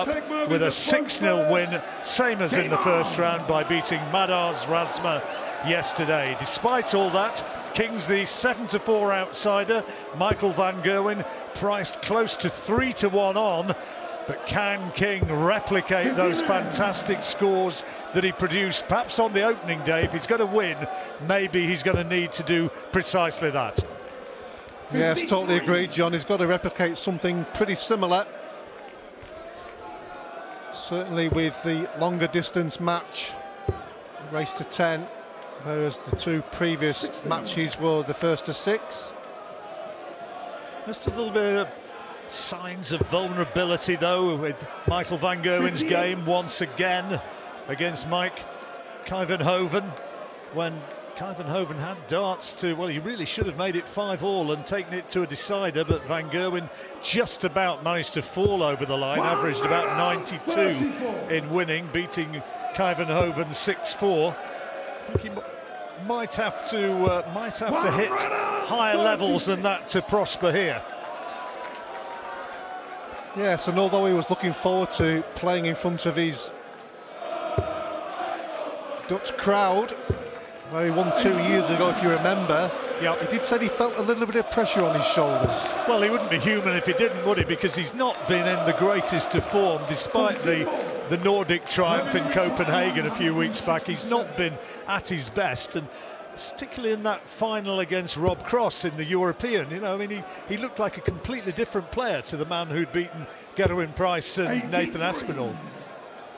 up with a 6-0 win, same as in the first round, by beating Madars Razma yesterday. Despite all that, King's the 7-4 outsider. Michael van Gerwen priced close to 3-1 on. But can King replicate those fantastic scores that he produced, perhaps on the opening day? If he's going to win, maybe he's going to need to do precisely that. Yes, totally agree, John. He's got to replicate something pretty similar. Certainly with the longer distance match, race to 10, whereas the two previous matches were the first to 6. Just a little bit of signs of vulnerability though with Michael van Gerwen's game once again against Mike Kijvenhoven, when Kijvenhoven had darts to, well, he really should have made it 5-all and taken it to a decider, but van Gerwen just about managed to fall over the line, averaged about 92 in winning, beating Kijvenhoven 6-4. I think he might have to hit higher levels than that to prosper here. Yes, and although he was looking forward to playing in front of his Dutch crowd, where he won 2 years ago, if you remember, he did say he felt a little bit of pressure on his shoulders. Well, he wouldn't be human if he didn't, would he? Because he's not been in the greatest of form, despite the Nordic triumph in Copenhagen a few weeks back. He's not been at his best, and particularly in that final against Rob Cross in the European, you know, I mean, he looked like a completely different player to the man who'd beaten Gerwen Price and Nathan Aspinall.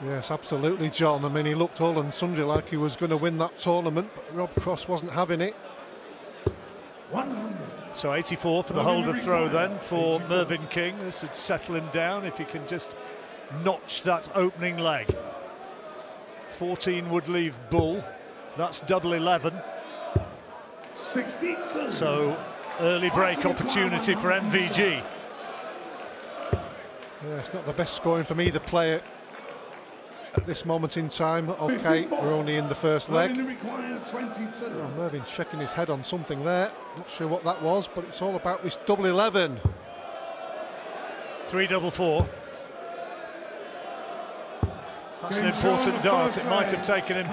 Yes, absolutely, John. I mean, he looked all and sundry like he was going to win that tournament, but Rob Cross wasn't having it. 100. So 84 for the holder throw then for Mervyn King. This would settle him down if he can just notch that opening leg. 14 would leave Bull. That's double 11. 62. So early break opportunity for MVG. Yeah, it's not the best scoring from either player at this moment in time. Okay, we're only in the first leg. Oh, Mervyn checking his head on something there. Not sure what that was, but it's all about this double 11. 3-4. That's an important dart. It might have taken him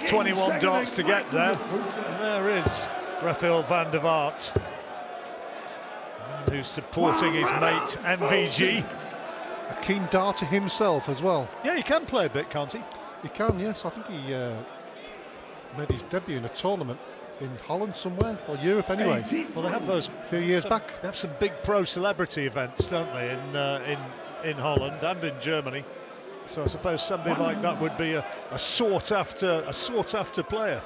21 darts to get there. And there is Rafael van der Vaart, who's supporting his mate MVG. A keen darter himself as well. Yeah, he can play a bit, can't he? He can, yes. I think he made his debut in a tournament in Holland somewhere, or Europe anyway. Well, they have those a few years back. They have some big pro celebrity events, don't they, in Holland and in Germany. So I suppose somebody like that would be a sought after player.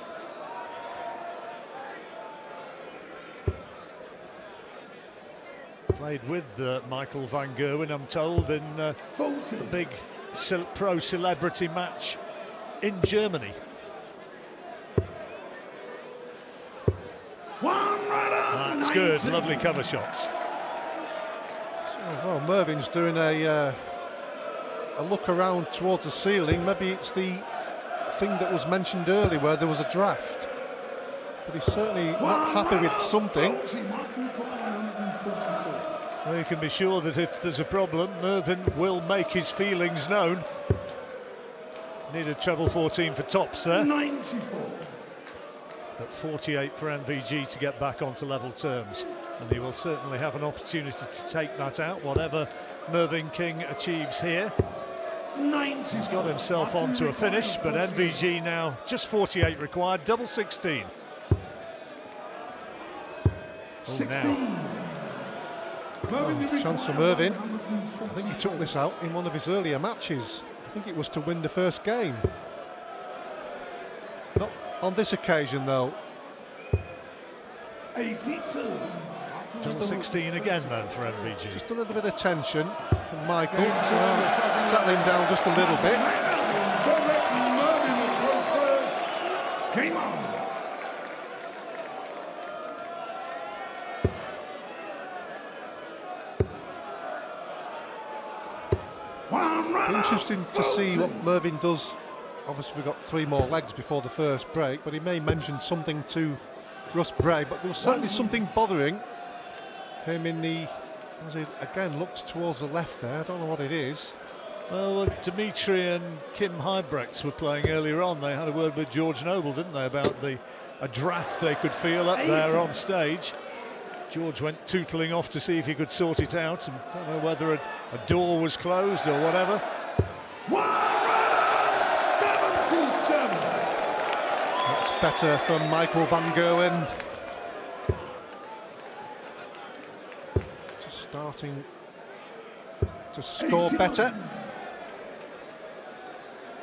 Played with Michael van Gerwen, I'm told, in a big pro celebrity match in Germany. That's good, lovely cover shots. So, well, Mervyn's doing a look around towards the ceiling. Maybe it's the thing that was mentioned earlier where there was a draft. But he's certainly not happy with something. Well, you can be sure that if there's a problem, Mervyn will make his feelings known. Needed treble 14 for tops there. 94. But 48 for MVG to get back onto level terms. And he will certainly have an opportunity to take that out, whatever Mervyn King achieves here. 90. He's got himself onto a finish, but MVG now just 48 required, double 16. 16. Chance for Mervyn. I think he took this out in one of his earlier matches. I think it was to win the first game. Not on this occasion though. 82. Double 16 again then for MVG. Just a little bit of tension from Michael. Settling down just a little bit. Game on. Interesting to see what Mervyn does. Obviously we've got 3 more legs before the first break, but he may mention something to Russ Bray, but there was certainly something bothering him in the, as he again looks towards the left there. I don't know what it is. Well, Dimitri and Kim Huybrechts were playing earlier on. They had a word with George Noble, didn't they, about a draft they could feel up there on stage. George went tootling off to see if he could sort it out, and don't know whether a door was closed or whatever. 177. That's better from Michael van Gerwen. Just starting to score better.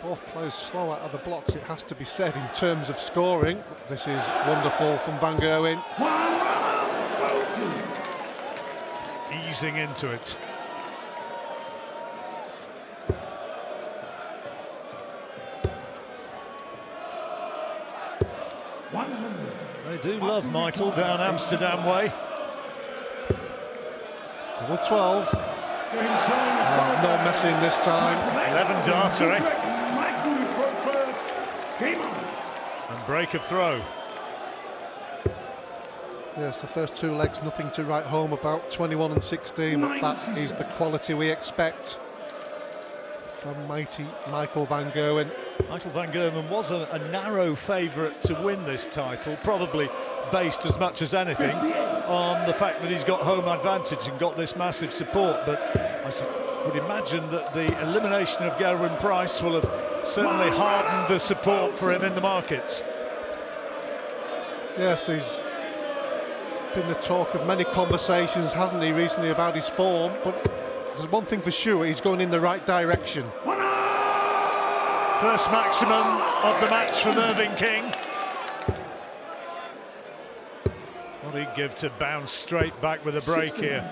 Both players slow out of the blocks, it has to be said, in terms of scoring. This is wonderful from van Gerwen. 140. Easing into it. They do love Michael down Amsterdam way. Double 12. No messing this time. 11 darter, eh? Michael will throw first. Game on. And break of throw. Yes, the first two legs, nothing to write home about. 21 and 16, but that is the quality we expect from mighty Michael van Gerwen. Michael van Gerwen was a narrow favourite to win this title, probably based as much as anything on the fact that he's got home advantage and got this massive support, but I would imagine that the elimination of Gerwen Price will have certainly hardened the support for him in the markets. Yes, he's been the talk of many conversations, hasn't he, recently about his form, but there's one thing for sure, he's going in the right direction. First maximum of the match for Mervyn King. What he'd give to bounce straight back with a break here.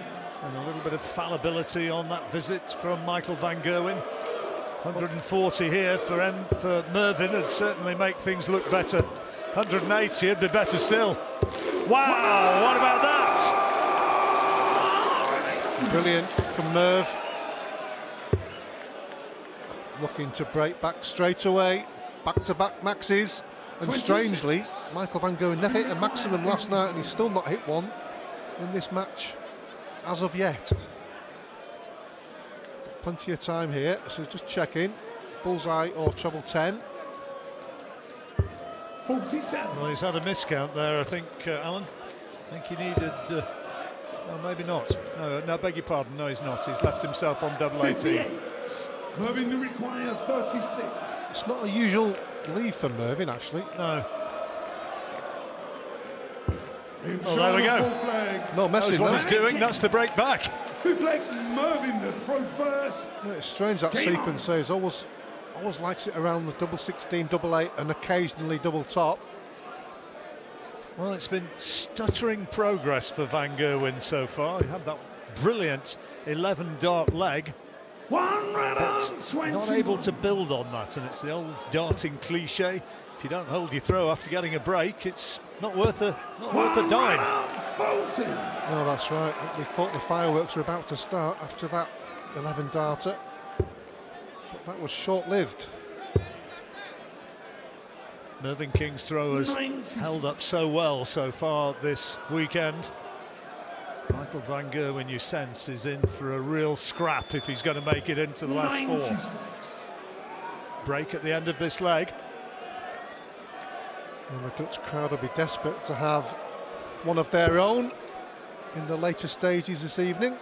And a little bit of fallibility on that visit from Michael van Gerwen. 140 here for Mervyn would certainly make things look better. 180 would be better still. Wow, what about that? Brilliant from Merv. Looking to break back straight away. Back-to-back maxes. And strangely, Michael van Gerwen never hit a maximum last night, and he's still not hit one in this match as of yet. Plenty of time here, so just check in. Bullseye or treble 10. 47. Well, he's had a miscount there, I think, Alan. I think he needed... no, maybe not. No, beg your pardon. No, he's not. He's left himself on double 18. Mervyn will require 36. It's not a usual leave for Mervyn, actually. No. Well, there we go. No messing. That's what No. he's doing. That's the break back. Reflect Mervyn to throw first. Yeah, it's strange that sequence says always likes it around the double 16, double 8, and occasionally double top. Well, it's been stuttering progress for van Gerwen so far. He had that brilliant 11 dart leg. 120. Not able to build on that, and it's the old darting cliche. If you don't hold your throw after getting a break, it's not worth a dime. No, that's right. We thought the fireworks were about to start after that 11 darter, but that was short-lived. Mervyn King's throw has held up so well so far this weekend. Michael van Gerwen, you sense, is in for a real scrap if he's going to make it into the last 96. four. Break at the end of this leg. And the Dutch crowd will be desperate to have one of their own in the later stages this evening.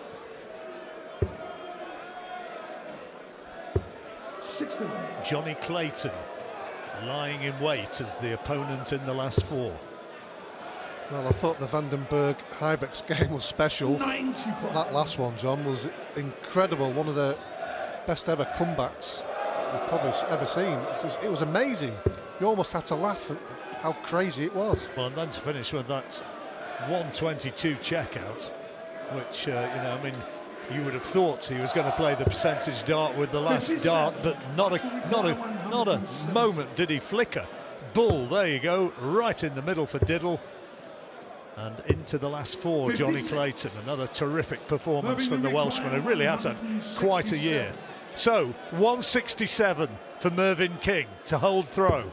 60. Johnny Clayton lying in wait as the opponent in the last four. Well, I thought the Vandenberg Huybrechts game was special. 95. That last one, John, was incredible. One of the best ever comebacks we've probably ever seen. It was amazing. You almost had to laugh at how crazy it was. Well, and then to finish with that 122 checkout, which, I mean, you would have thought he was going to play the percentage dart with the last 57. dart, but not a moment did he flicker. Bull, there you go, right in the middle for Diddle. And into the last four, Johnny 56. Clayton. Another terrific performance from the Welshman, who really has had quite a year. So, 167 for Mervyn King to hold throw.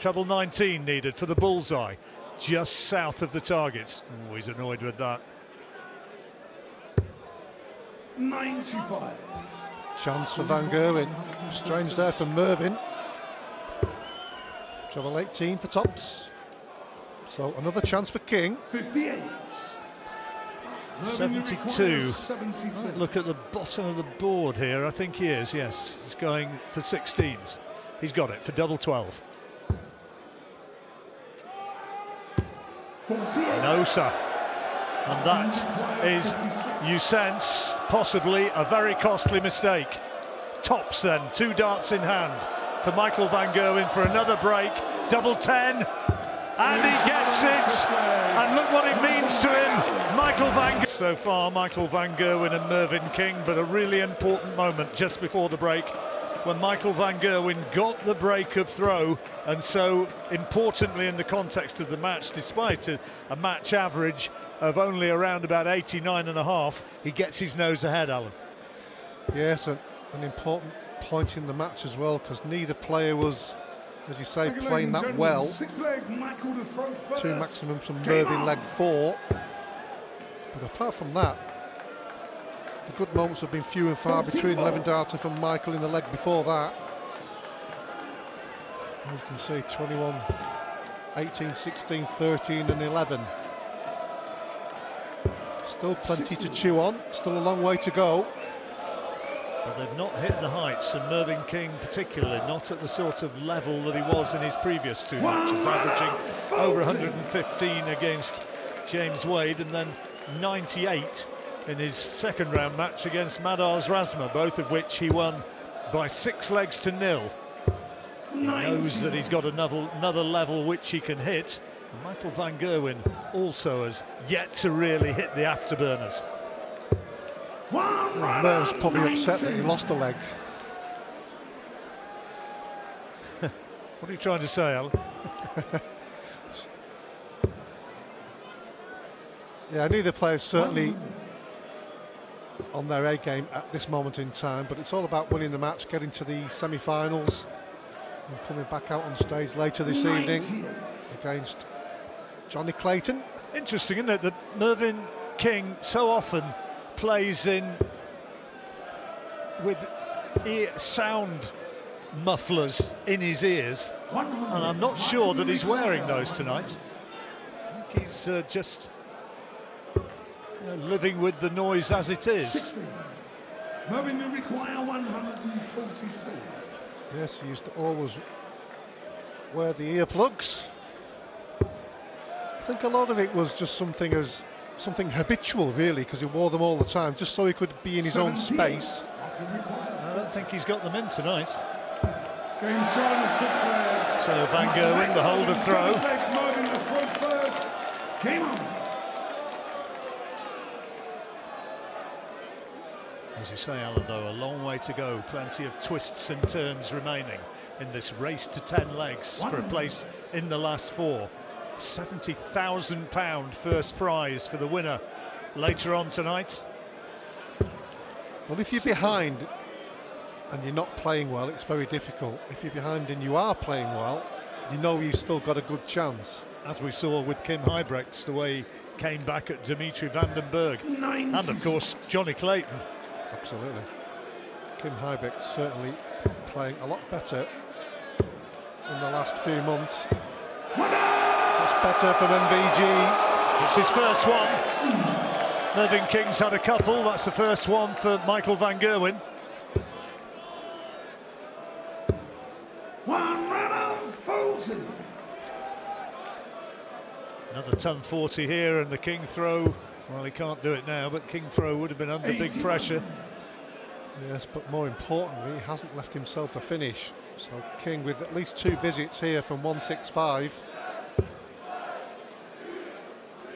Treble 19 needed for the bullseye, just south of the target. Oh, he's annoyed with that. 95. Chance for Van Gerwen. Strange there for Mervyn. Treble 18 for tops. So another chance for King. 58. 72. 72. Look at the bottom of the board here. I think he is, yes. He's going for 16s. He's got it for double 12. 48. No, sir. And that is, you sense, possibly a very costly mistake. Tops then, 2 darts in hand for Michael Van Gerwen for another break. Double 10. And he gets it. And look what it means to him. Michael Van Gerwen. So far, Michael Van Gerwen and Mervyn King, but a really important moment just before the break when Michael Van Gerwen got the break-up throw, and so importantly in the context of the match, despite a match average of only around about 89.5, he gets his nose ahead, Alan. Yes, an important point in the match as well, because neither player was, as you say, playing that well. 6th leg, Michael to throw first. 2 maximums from Mervyn, leg 4. But apart from that, the good moments have been few and far between. 11 darter from Michael in the leg before that. As you can see, 21, 18, 16, 13 and 11. Still plenty to chew on, still a long way to go. But they've not hit the heights, and Mervyn King particularly not at the sort of level that he was in his previous 2 matches, averaging over 115 against James Wade and then 98 in his second round match against Madars Razma, both of which he won by 6 legs to 0. He knows that he's got another level which he can hit. And Michael Van Gerwen also has yet to really hit the afterburners. Merv's probably upset that he lost a leg. What are you trying to say, Alan? Yeah, neither player's certainly on their A game at this moment in time, but it's all about winning the match, getting to the semi-finals and coming back out on stage later this evening against Johnny Clayton. Interesting, isn't it, that Mervyn King so often plays in with sound mufflers in his ears, and I'm not sure that he's wearing those tonight. I think he's just living with the noise as it is. 60. Mervyn will require 142. Yes, he used to always wear the earplugs. I think a lot of it was just something habitual, really, because he wore them all the time, just so he could be in his own space. I don't think he's got them in tonight. Game short of 6 leg. So Van Gerwen, the holder throw. Mervyn to throw first. Game on. As you say, Alan, though, a long way to go. Plenty of twists and turns remaining in this race to 10 legs for a place in the last 4. £70,000 first prize for the winner later on tonight. Well, if you're behind and you're not playing well, it's very difficult. If you're behind and you are playing well, you know you've still got a good chance. As we saw with Kim Huybrechts, the way he came back at Dimitri Vandenberg. And, of course, Johnny Clayton. Absolutely. Kim Huybrecht certainly playing a lot better in the last few months. That's better from MVG. It's his first one. Mervyn King's had a couple. That's the first one for Michael Van Gerwen. 140. Another ton 40 here, and the King throw. Well, he can't do it now, but King throw would have been under big pressure. Yes, but more importantly, he hasn't left himself a finish. So King with at least 2 visits here from 165.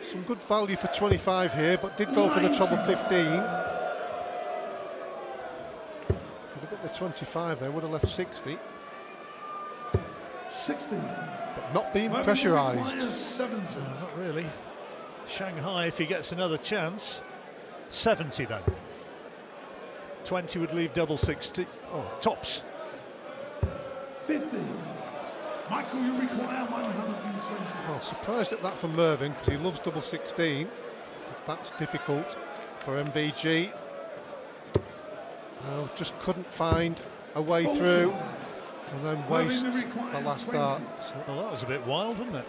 Some good value for 25 here, but did go for the treble 15. If he'd have hit the 25 there, would have left 60. 60. But not being pressurised. 70. Not really. Shanghai, if he gets another chance. 70 then. 20 would leave double 60. Oh, tops. 50. Michael, you require 120. Well, surprised at that from Mervyn, because he loves double 16. But that's difficult for MVG. Well, just couldn't find a way through, and then waste the last dart. So, Well, that was a bit wild, wasn't it?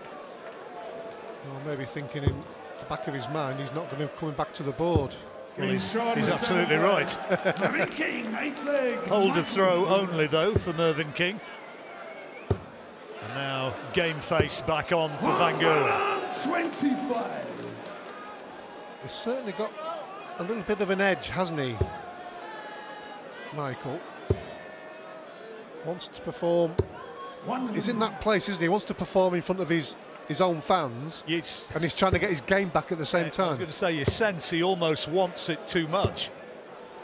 well, maybe thinking in the back of his mind he's not going to be coming back to the board. Well, he's absolutely right. Mervyn King, 8th leg. Hold of throw only, though, for Mervyn King. And now game face back on for Van Gerwen. 25. He's certainly got a little bit of an edge, hasn't he, Michael? Wants to perform. He's in that place, isn't he? He wants to perform in front of his own fans, and he's trying to get his game back at the same time. I was going to say, you sense he almost wants it too much.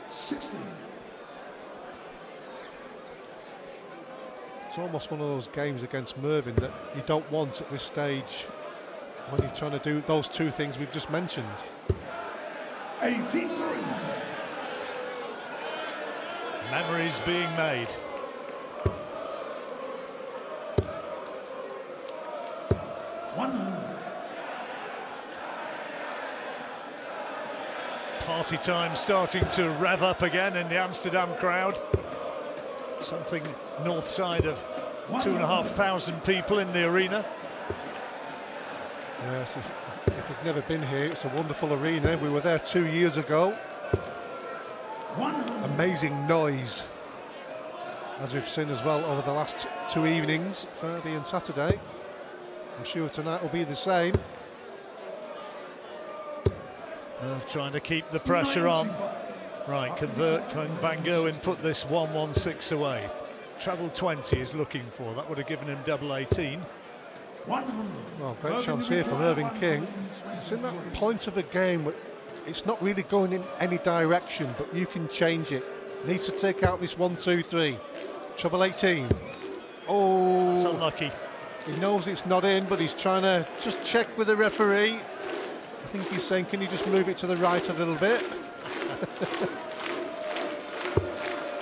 60. It's almost one of those games against Mervyn that you don't want at this stage when you're trying to do those two things we've just mentioned. 83. Memories being made. Party time starting to rev up again in the Amsterdam crowd. Something north side of 2,500 people in the arena. Yes, if you've never been here, it's a wonderful arena. We were there 2 years ago. Amazing noise, as we've seen as well over the last two evenings, Friday and Saturday. I'm sure tonight will be the same. Trying to keep the pressure on. Right, can Van Gerwen put this 1-1-6 away? Treble 20 is looking for. That would have given him double 18. Well, great chance here for Mervyn King. It's in that point of the game where it's not really going in any direction, but you can change it. Needs to take out this 1-2-3. Treble 18. Oh, it's unlucky. He knows it's not in, but he's trying to just check with the referee. I think he's saying, can you just move it to the right a little bit?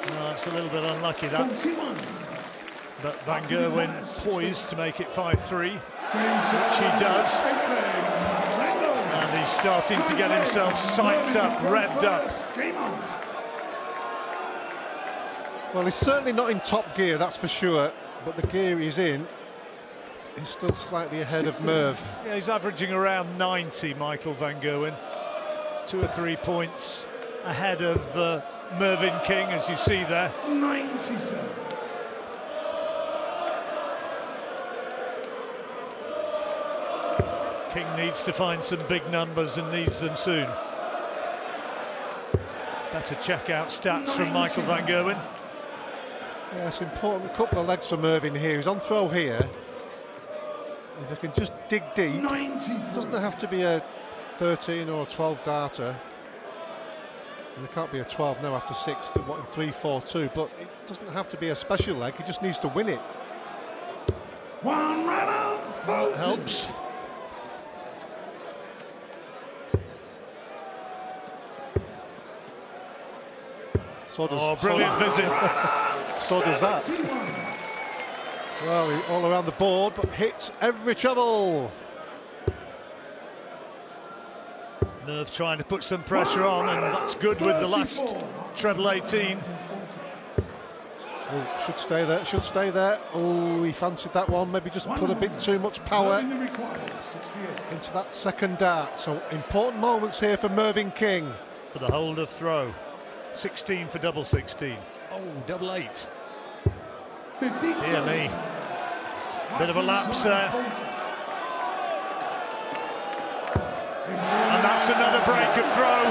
No, it's a little bit unlucky, that. But Van Gerwen poised to make it 5-3, which he does. And he's starting to get himself psyched up, revved up. Well, he's certainly not in top gear, that's for sure, but the gear he's in, he's still slightly ahead of Merv. Yeah, he's averaging around 90, Michael Van Gerwen. 2 or 3 points ahead of Mervyn King, as you see there. 97. King needs to find some big numbers and needs them soon. Better check out stats from Michael Van Gerwen. Yeah, it's important. A couple of legs for Mervyn here. He's on throw here. If they can just dig deep, it doesn't have to be a 13 or a 12 darter. And there can't be a 12 now after 6 to what in 3-4-2, but it doesn't have to be a special leg, he just needs to win it. One runner, that helps. So does, brilliant visit. So does that. Well, all around the board, but hits every treble. Merv trying to put some pressure on, and that's good with the last treble 18. Oh, should stay there, should stay there. Oh, he fancied that one, maybe just put a bit too much power into that second dart. So important moments here for Mervyn King. For the hold of throw. 16 for double 16. Oh, double 8. Dear me. Bit of a lapse there. And that's another break of throw.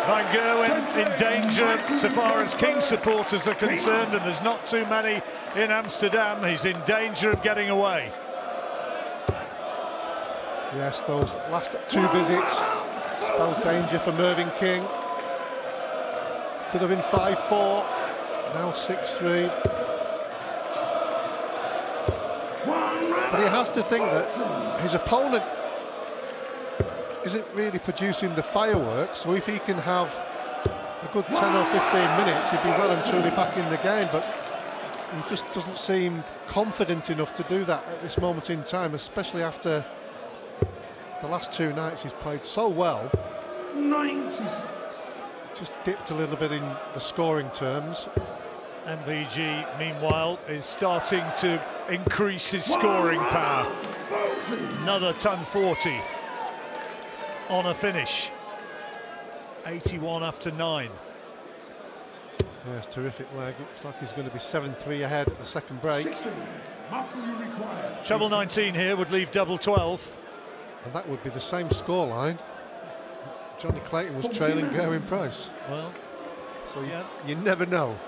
Van Gerwen in danger so far as King supporters are concerned, and there's not too many in Amsterdam. He's in danger of getting away. Yes, those last two visits spells danger for Mervyn King. Could have been 5-4, now 6-3. But he has to think that his opponent isn't really producing the fireworks, so if he can have a good 10 or 15 minutes, he'd be well and truly back in the game, but he just doesn't seem confident enough to do that at this moment in time, especially after the last two nights he's played so well. 96. just dipped a little bit in the scoring terms. MVG, meanwhile, is starting to increase his scoring power. Another ton 40 on a finish. 81 after 9. Yes, terrific leg. Looks like he's going to be 7-3 ahead at the second break. 60. Required. Treble 19 here would leave double 12. And that would be the same scoreline. Johnny Clayton was trailing Gerwen Price. Well, so yeah. you never know.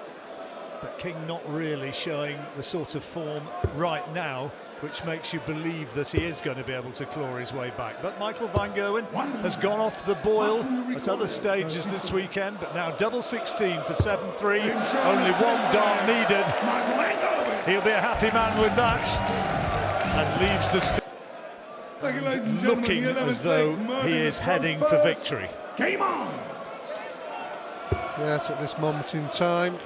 But King not really showing the sort of form right now which makes you believe that he is going to be able to claw his way back. But Michael van Gerwen has gone off the boil at other stages this weekend, but now double 16 for 7-3, only one dart needed. He'll be a happy man with that, and leaves the looking as though he is heading for victory. Game on! Yes, at this moment in time,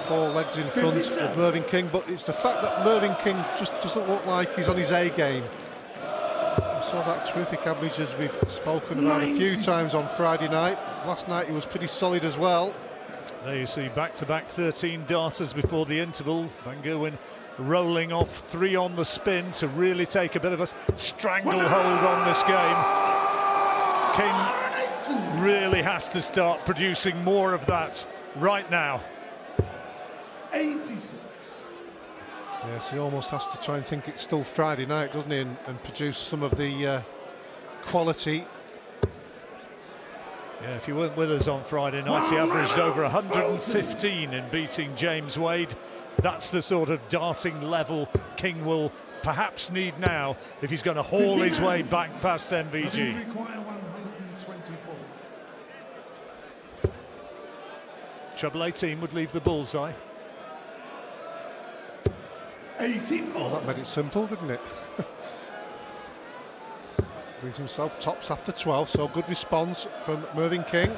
4 legs in front of Mervyn King, but it's the fact that Mervyn King just doesn't look like he's on his A game. I saw that terrific average, as we've spoken about a few times on Friday night. Last night he was pretty solid as well. There you see back-to-back 13 darters before the interval. Van Gerwen rolling off 3 on the spin to really take a bit of a stranglehold on this game. King really has to start producing more of that right now. 86. Yes, he almost has to try and think it's still Friday night, doesn't he, and produce some of the quality. Yeah, if you weren't with us on Friday night, he averaged over 115 in beating James Wade. That's the sort of darting level King will perhaps need now if he's going to haul his way back past MVG. Require 124. Treble 18 would leave the bullseye. 84. Well, that made it simple, didn't it? Leaves himself tops after 12, so good response from Mervyn King.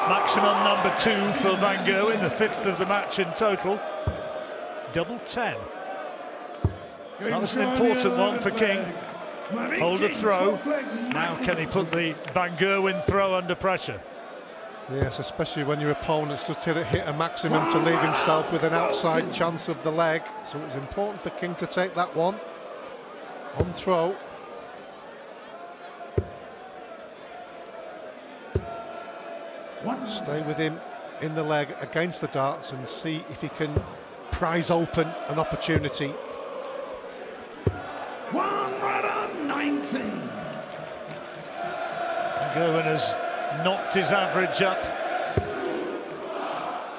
Maximum number 2 for Van Gerwen, the 5th of the match in total. Double 10. That was an important one for King. Hold a throw. Now can he put the Van Gerwen throw under pressure? Yes, especially when your opponent's just hit a maximum to leave himself with an outside chance of the leg. So it's important for King to take that one on throw. Stay with him in the leg against the darts and see if he can prize open an opportunity. 119. Gerwen has knocked his average up,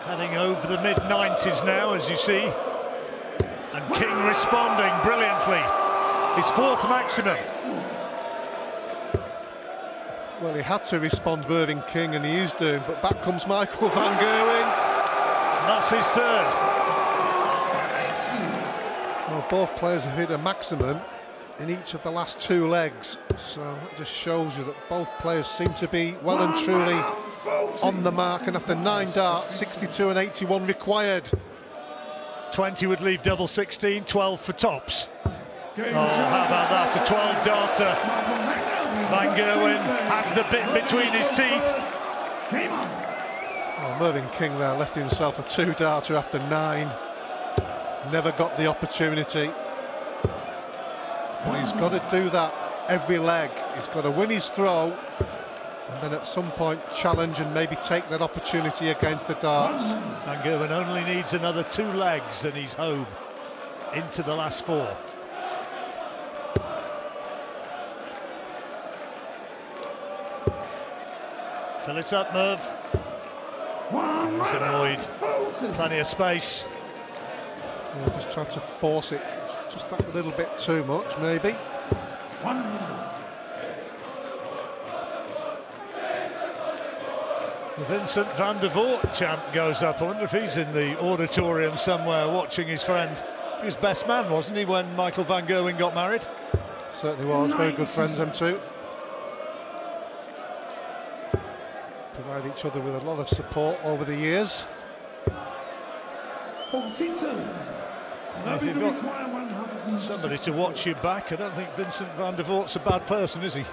heading over the mid-90s now, as you see, and King responding brilliantly. His 4th maximum. Well, he had to respond, Mervyn King, and he is doing, but back comes Michael van Gerwen. And that's his 3rd. Well, both players have hit a maximum in each of the last 2 legs, so it just shows you that both players seem to be well and truly on the mark, and after 9 darts, 62 and 81 required. 20 would leave double 16, 12 for tops. Oh, how about that, a 12 darter. Van Gerwen has the bit between his teeth. Well, Mervyn King there left himself a 2 darter after 9. Never got the opportunity. But he's got to do that every leg. He's got to win his throw and then at some point challenge and maybe take that opportunity against the darts. Van Gerwen only needs another 2 legs and he's home into the last 4. Fill it up, Merv. He's annoyed. Plenty of space. Yeah, just try to force it just that a little bit too much, maybe. The Vincent van der Voort chant goes up. I wonder if he's in the auditorium somewhere watching his friend. He was best man, wasn't he, when Michael van Gerwen got married? Certainly was. Very good friends, them two. Provide each other with a lot of support over the years. 42. If you've got Somebody to watch your back. I don't think Vincent van der Voort's a bad person, is he?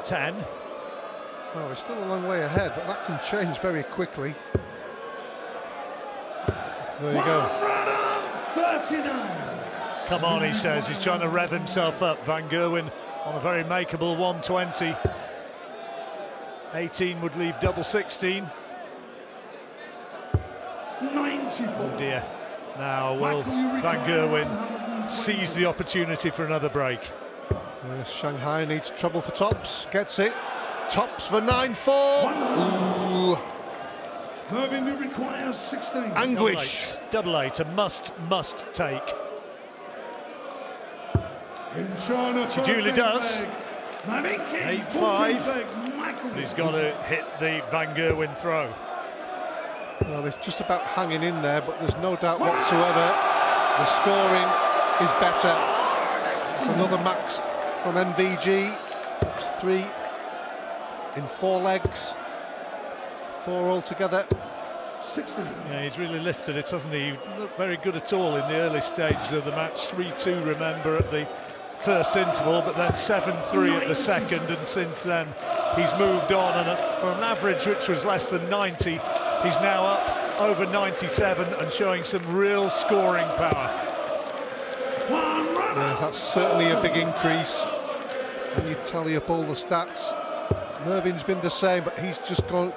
110. Oh, it's still a long way ahead, but that can change very quickly. There you go. 39. Come on, he says. He's trying to rev himself up. Van Gerwen on a very makeable 120. 18 would leave double 16. 94. Oh dear. Now will Van Gerwen seize the opportunity for another break? Shanghai needs trouble for Tops. Gets it. Tops for 9-4. Mervyn, you require 16. Anguish. Double eight, a must take. In China, He duly does. 8-5. Michael. He's got to hit the Van Gerwen throw. Well, it's just about hanging in there, but there's no doubt whatsoever the scoring is better. It's another max from MVG. It's 3 in 4 legs. 4 altogether. 60. Yeah, he's really lifted it, hasn't he? He looked very good at all in the early stages of the match. 3-2, remember, at the first interval, but then 7-3 at the second, and since then he's moved on, and for an average which was less than 90, he's now up over 97 and showing some real scoring power. Yeah, that's certainly a big increase when you tally up all the stats. Mervyn's been the same, but he's just gone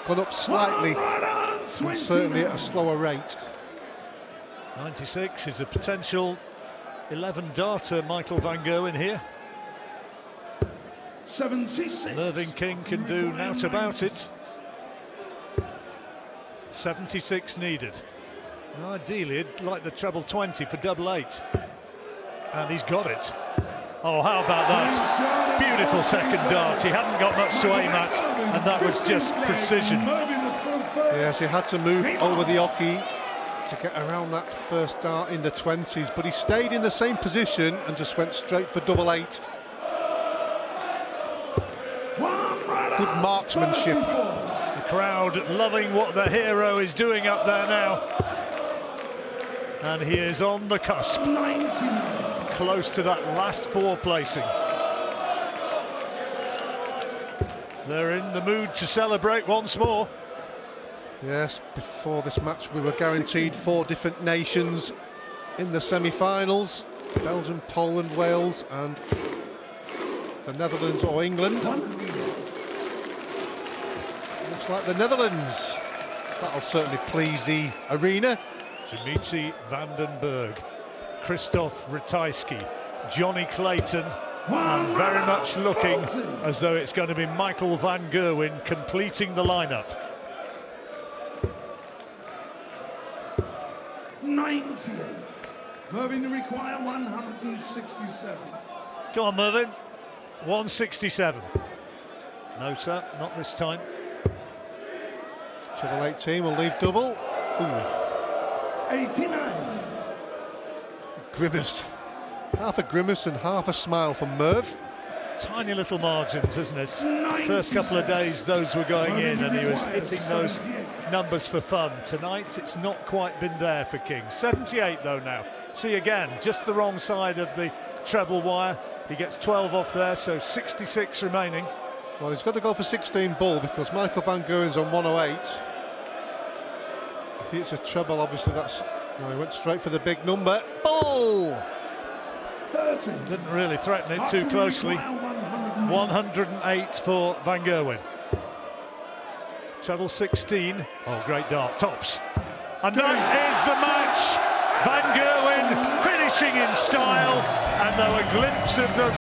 up slightly, and certainly at a slower rate. 96 is a potential 11-darter, Michael Van Gerwen here. 76. Mervyn King can do nought about it. 76 needed. Well, ideally, he'd like the treble 20 for double eight. And he's got it. Oh, how about that? Beautiful second dart. He hadn't got much to aim at, and that was just precision. Yes, he had to move over the oki to get around that first dart in the 20s, but he stayed in the same position and just went straight for double eight. Good marksmanship. The crowd loving what the hero is doing up there now. And he is on the cusp. 99. Close to that last 4 placing. They're in the mood to celebrate once more. Yes, before this match we were guaranteed 4 different nations in the semi-finals. Belgium, Poland, Wales and the Netherlands or England. Looks like the Netherlands. That'll certainly please the arena. Dimitri Vandenberg, Christoph Ratajski, Johnny Clayton, and very much looking as though it's going to be Michael Van Gerwen completing the lineup. 98. Mervyn, you require 167. Go on, Mervyn. 167. No, sir, not this time. Treble 18 will leave double. Ooh. 89. Grimace. Half a grimace and half a smile from Merv. Tiny little margins, isn't it? First couple of days those were going in and he was hitting those numbers for fun. Tonight it's not quite been there for King. 78 though now. See again, just the wrong side of the treble wire. He gets 12 off there, so 66 remaining. Well, he's got to go for 16 bull because Michael Van Gerwen's on 108. If it's a treble, obviously that's... No, he went straight for the big number. Bull! 30. Didn't really threaten it too closely. 108 for Van Gerwen. Treble 16. Oh, great dart. Tops. And that is the match. Van Gerwen finishing in style. And there were glimpses of the